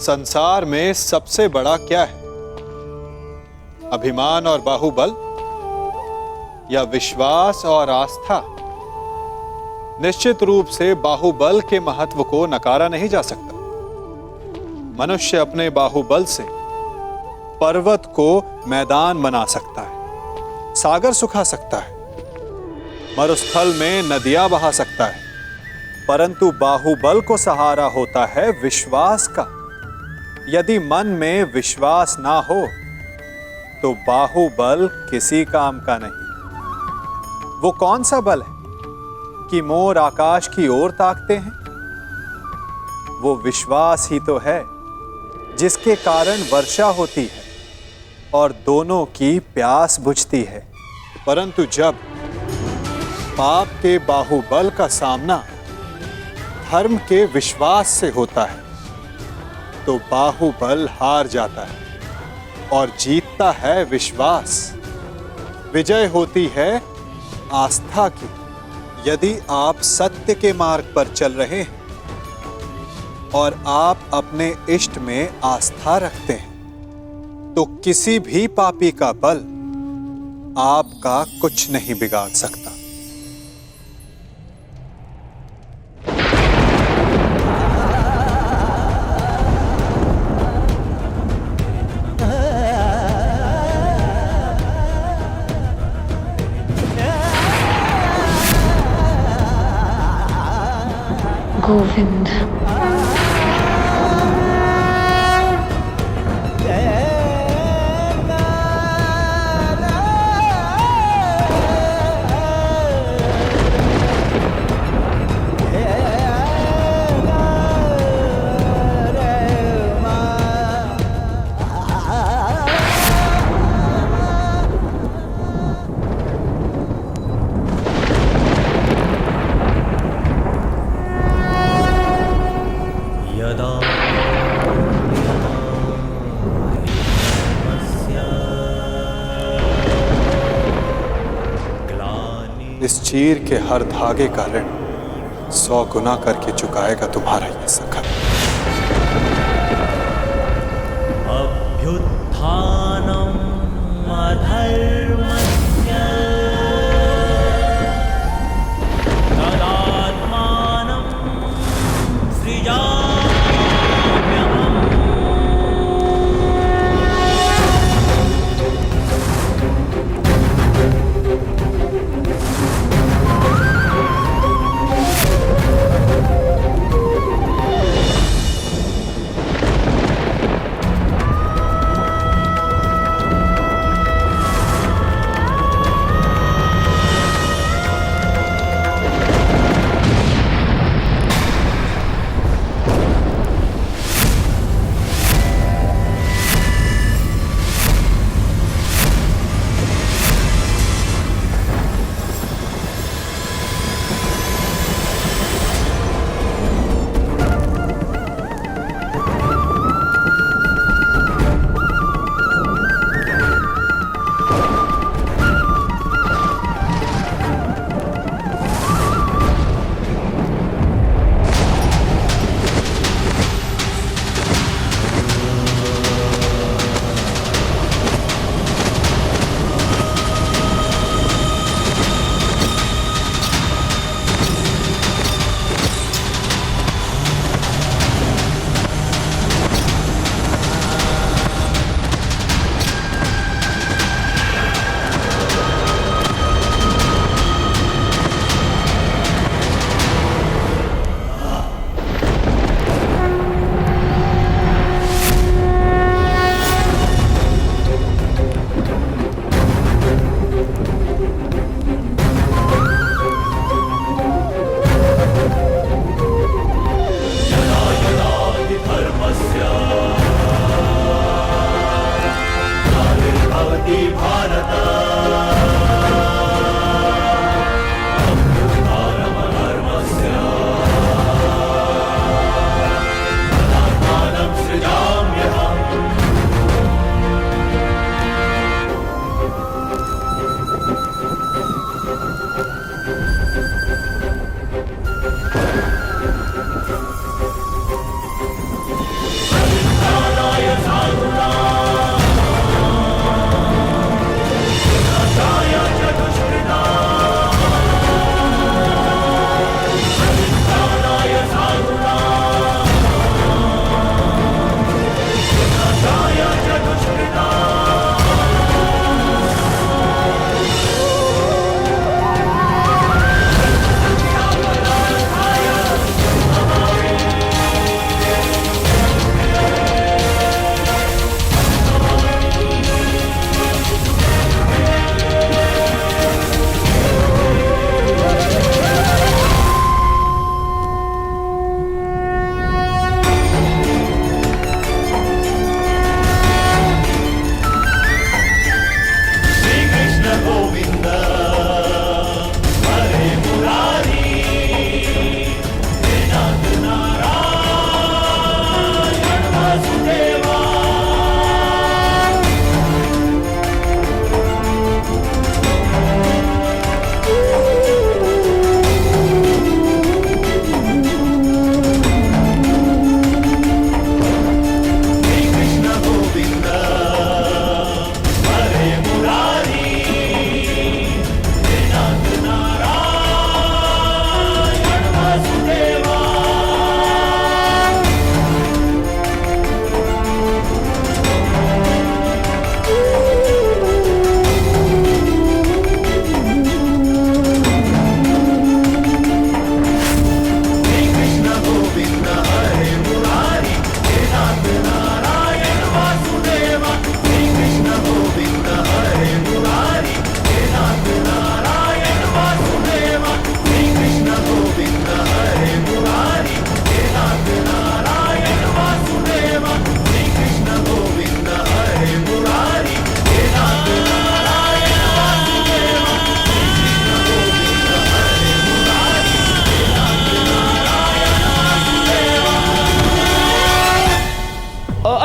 संसार में सबसे बड़ा क्या है? अभिमान और बाहुबल या विश्वास और आस्था? निश्चित रूप से बाहुबल के महत्व को नकारा नहीं जा सकता। मनुष्य अपने बाहुबल से पर्वत को मैदान बना सकता है, सागर सुखा सकता है, मरुस्थल में नदियां बहा सकता है, परंतु बाहुबल को सहारा होता है विश्वास का। यदि मन में विश्वास ना हो तो बाहुबल किसी काम का नहीं। वो कौन सा बल है कि मोर आकाश की ओर ताकते हैं? वो विश्वास ही तो है जिसके कारण वर्षा होती है और दोनों की प्यास बुझती है। परंतु जब पाप के बाहुबल का सामना धर्म के विश्वास से होता है तो बाहुबल हार जाता है और जीतता है विश्वास। विजय होती है आस्था की। यदि आप सत्य के मार्ग पर चल रहे हैं और आप अपने इष्ट में आस्था रखते हैं तो किसी भी पापी का बल आपका कुछ नहीं बिगाड़ सकता। गोविंद। इस चीर के हर धागे का ऋण 100 गुना करके चुकाएगा तुम्हारा ये सखा। अभ्युत्थानम् अधर्मस्य तदात्मानं सृजाम्यहम्।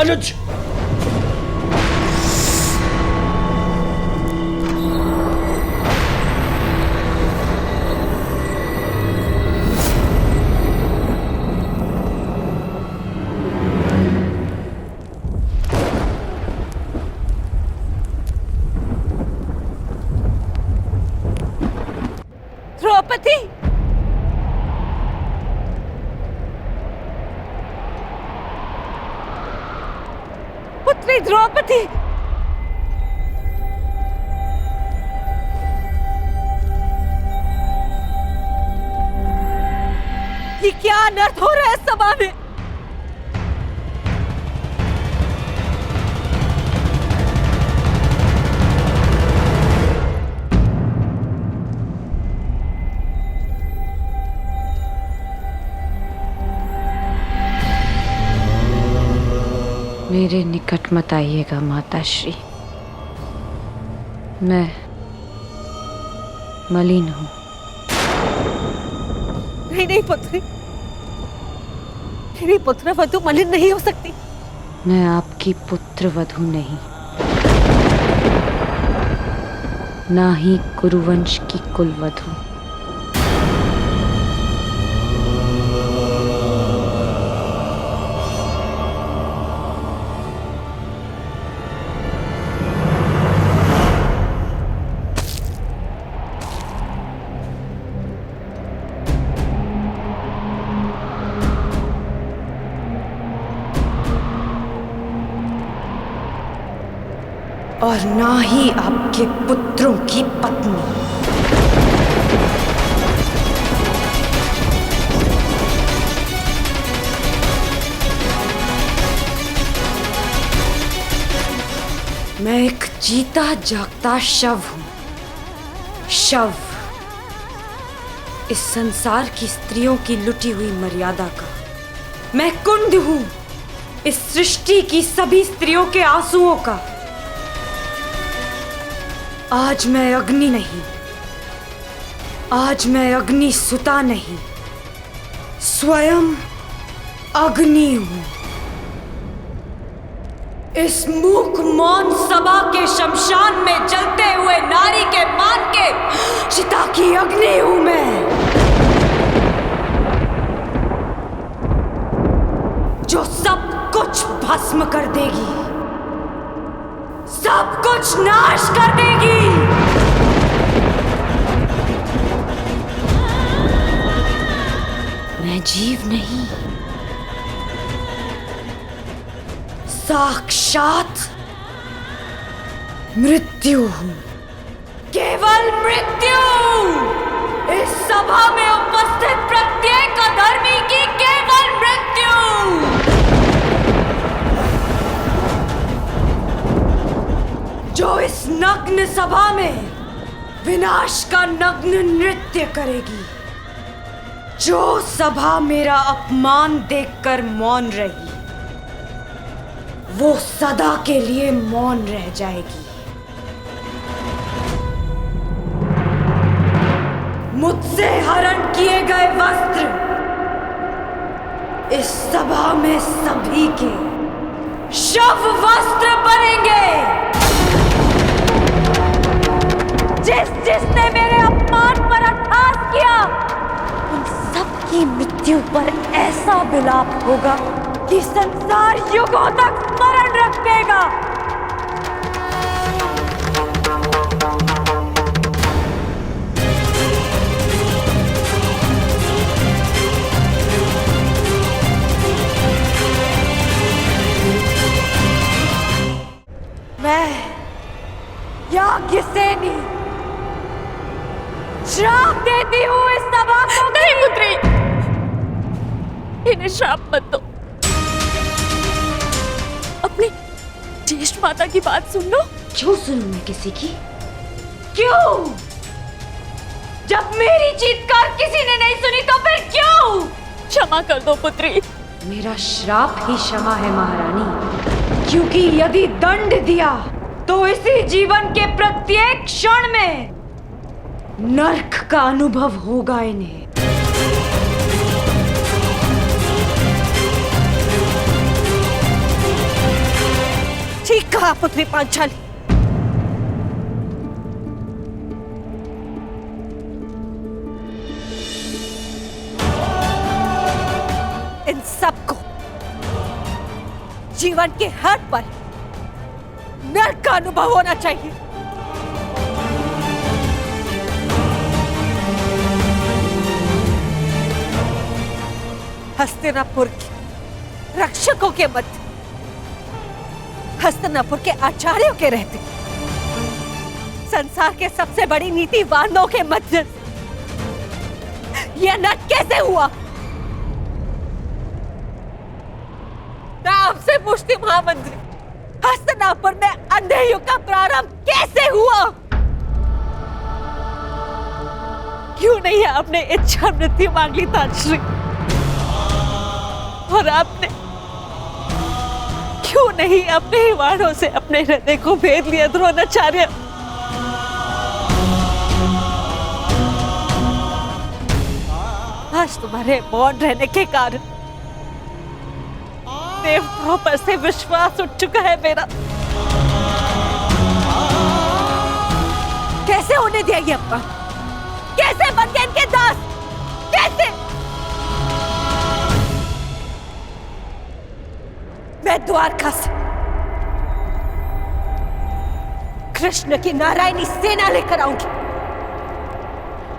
अनुज, द्रौपदी, पुत्री द्रौपदी, ये क्या अनर्थ हो रहा है सभा में? मेरे निकट मत आइएगा माताश्री। मैं मलिन हूँ। नहीं नहीं पुत्री, मेरी पुत्र वधु मलिन नहीं हो सकती। मैं आपकी पुत्र वधु नहीं, ना ही कुरुवंश की कुलवधु। और ना ही आपके पुत्रों की पत्नी। मैं एक जीता जागता शव हूं, शव, इस संसार की स्त्रियों की लुटी हुई मर्यादा का। मैं कुंड हूं, इस सृष्टि की सभी स्त्रियों के आंसुओं का। आज मैं अग्नि नहीं, आज मैं अग्नि सुता नहीं, स्वयं अग्नि हूं। इस मूक मौन सभा के शमशान में जलते हुए नारी के मान के चिता की अग्नि हूं मैं, जो सब कुछ भस्म कर देगी, सब कुछ नाश कर देगी। मैं जीव नहीं, साक्षात मृत्यु हूं, केवल मृत्यु। इस सभा में उपस्थित प्रत्येक अधर्मी की केवल मृत्यु। जो इस नग्न सभा में विनाश का नग्न नृत्य करेगी, जो सभा मेरा अपमान देखकर मौन रही, वो सदा के लिए मौन रह जाएगी। मुझसे हरण किए गए वस्त्र इस सभा में सभी के शव वस्त्र बनेंगे। जिसने मेरे अपमान पर अट्टहास किया, उन सब की मृत्यु पर ऐसा विलाप होगा कि संसार युगों तक स्मरण रखेगा। मैं याज्ञसेनी श्राप देती हूँ इस सभा को। नहीं पुत्री, इन्हें श्राप मत दो। अपनी ज्येष्ठ माता की बात सुन लो। क्यों सुनूं मैं किसी की? क्यों? जब मेरी चीत्कार किसी ने नहीं सुनी तो फिर क्यों? क्षमा कर दो पुत्री। मेरा श्राप ही क्षमा है महारानी, क्योंकि यदि दंड दिया तो इसी जीवन के प्रत्येक क्षण में नर्क का अनुभव होगा इन्हें। महापुत्री पांचाली, इन सबको जीवन के हर पल नर्क का अनुभव होना चाहिए। हस्तिनापुर के रक्षकों के मध्य, हस्तिनापुर के आचार्यों के रहते, संसार के सबसे बड़ी नीतिवानों के मध्य यह नर्क कैसे हुआ? मैं आपसे पूछती महामंत्री, हस्तिनापुर में अंधे युग का प्रारंभ कैसे हुआ? क्यों नहीं आपने इच्छा मृत्यु मांग ली ताजश्री? और आपने क्यों नहीं अपने ही वाणों से अपने हृदय को भेद लिया द्रोणाचार्य? आज तुम्हारे मौन रहने के कारण देवताओं पर से विश्वास उठ चुका है मेरा। कैसे होने दिया ये अपमान? कैसे बन गए इनके दास? कैसे? मैं द्वारका से कृष्ण की नारायणी सेना लेकर आऊंगी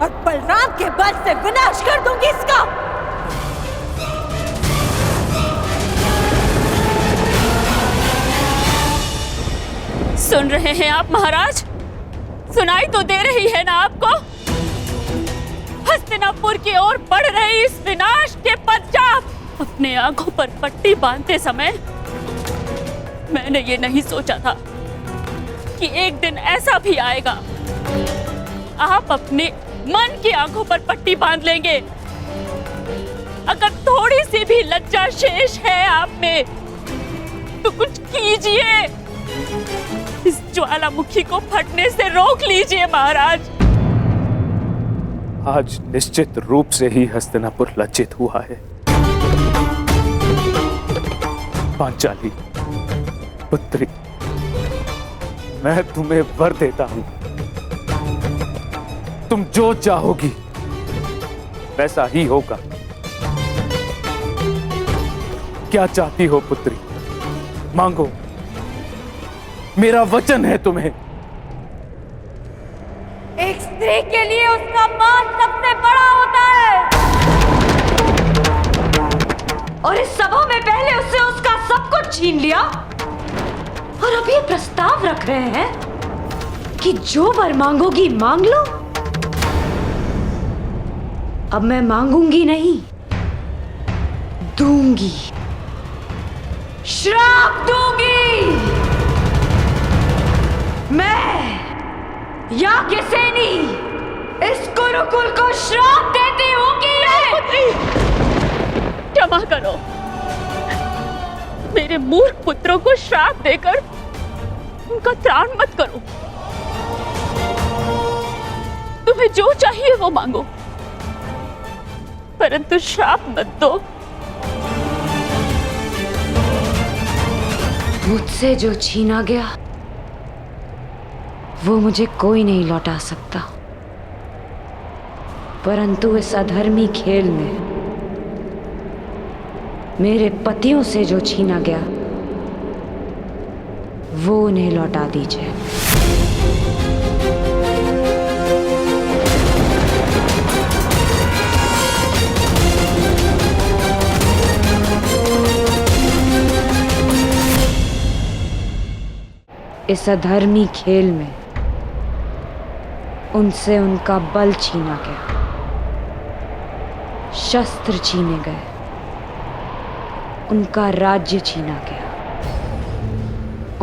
और बलराम के बल से विनाश कर दूंगी इसका। सुन रहे हैं आप महाराज? सुनाई तो दे रही है ना आपको? हस्तिनापुर की ओर बढ़ रही इस विनाश के पश्चात अपने आंखों पर पट्टी बांधते समय मैंने ये नहीं सोचा था कि एक दिन ऐसा भी आएगा, आप अपने मन की आंखों पर पट्टी बांध लेंगे। अगर थोड़ी सी भी लज्जा शेष है आप में तो कुछ कीजिए, इस ज्वालामुखी को फटने से रोक लीजिए महाराज। आज निश्चित रूप से ही हस्तिनापुर लज्जित हुआ है। पांचाली पुत्री, मैं तुम्हें वर देता हूं, तुम जो चाहोगी वैसा ही होगा। क्या चाहती हो पुत्री? मांगो, मेरा वचन है तुम्हें। एक स्त्री के लिए उसका मान सबसे बड़ा होता है, और इस सभा में पहले उससे उसका सब कुछ छीन लिया और अब ये प्रस्ताव रख रहे हैं कि जो वर मांगोगी मांग लो। अब मैं मांगूंगी नहीं, दूंगी, श्राप दूंगी। मैं याज्ञसेनी इस गुरुकुल को श्राप देती हूँ कि क्षमा करो, मेरे मूर्ख पुत्रों को श्राप देकर उनका त्राण मत करो। तुम्हें जो चाहिए वो मांगो, परंतु श्राप मत दो। मुझसे जो छीना गया वो मुझे कोई नहीं लौटा सकता, परंतु इस अधर्मी खेल में मेरे पतियों से जो छीना गया वो उन्हें लौटा दीजिए। इस अधर्मी खेल में उनसे उनका बल छीना गया, शस्त्र छीने गए, उनका राज्य छीना गया।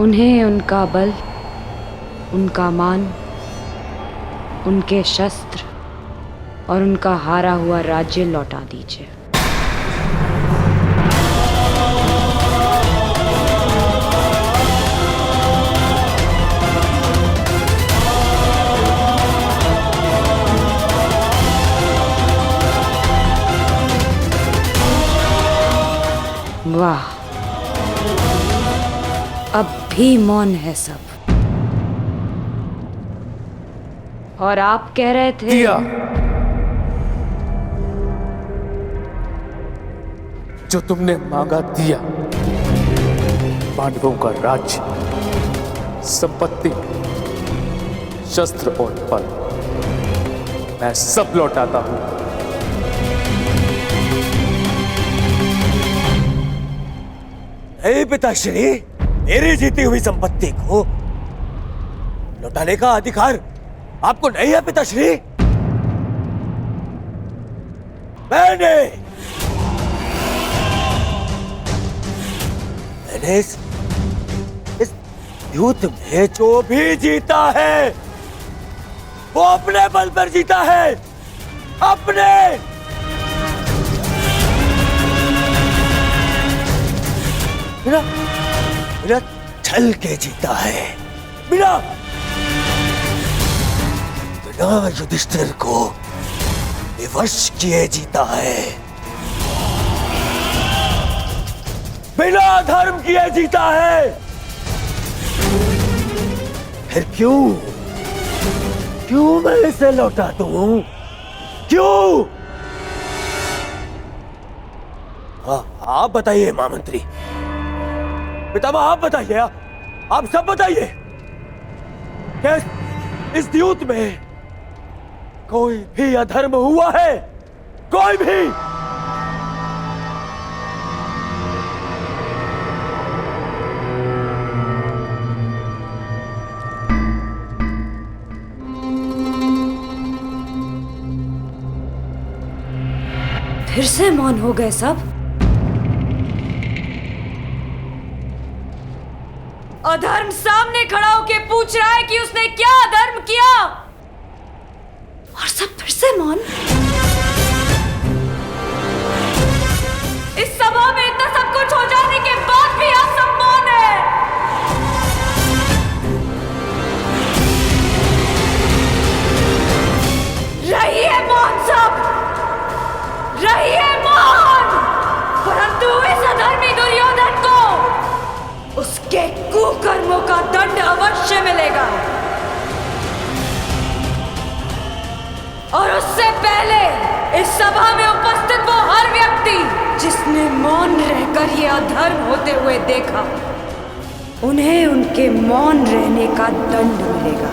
उन्हें उनका बल, उनका मान, उनके शस्त्र और उनका हारा हुआ राज्य लौटा दीजिए। वाह, अब भी मौन है सब। और आप कह रहे थे दिया जो तुमने मांगा दिया, पांडवों का राज्य, संपत्ति, शस्त्र और बल, मैं सब लौटाता हूं। हे पिताश्री, मेरी जीती हुई संपत्ति को लौटाने का अधिकार आपको नहीं है पिताश्री। मैंने इस युद्ध में जो भी जीता है वो अपने बल पर जीता है, अपने। बिना छल के जीता है, बिना युधिष्ठिर को विवश किए जीता है, बिना धर्म किए जीता है। फिर क्यों मैं इसे लौटा दूं? क्यों? आप बताइए महामंत्री, पितामह आप बताइए, आप सब बताइए, क्या इस युद्ध में कोई भी अधर्म हुआ है? कोई भी? फिर से मौन हो गए सब। अधर्म सामने खड़ा होके पूछ रहा है कि उसने क्या अधर्म किया, और सब फिर से मौन। इस सभा में इतना सब कुछ हो जाने के बाद भी आप सब मौन है। रहिए मौन सब, रहिए मौन। परंतु इस अधर्मी दुर्योधन को उसके कुकर्मों का दंड अवश्य मिलेगा, और उससे पहले इस सभा में उपस्थित वो हर व्यक्ति जिसने मौन रहकर ये अधर्म होते हुए देखा, उन्हें उनके मौन रहने का दंड मिलेगा।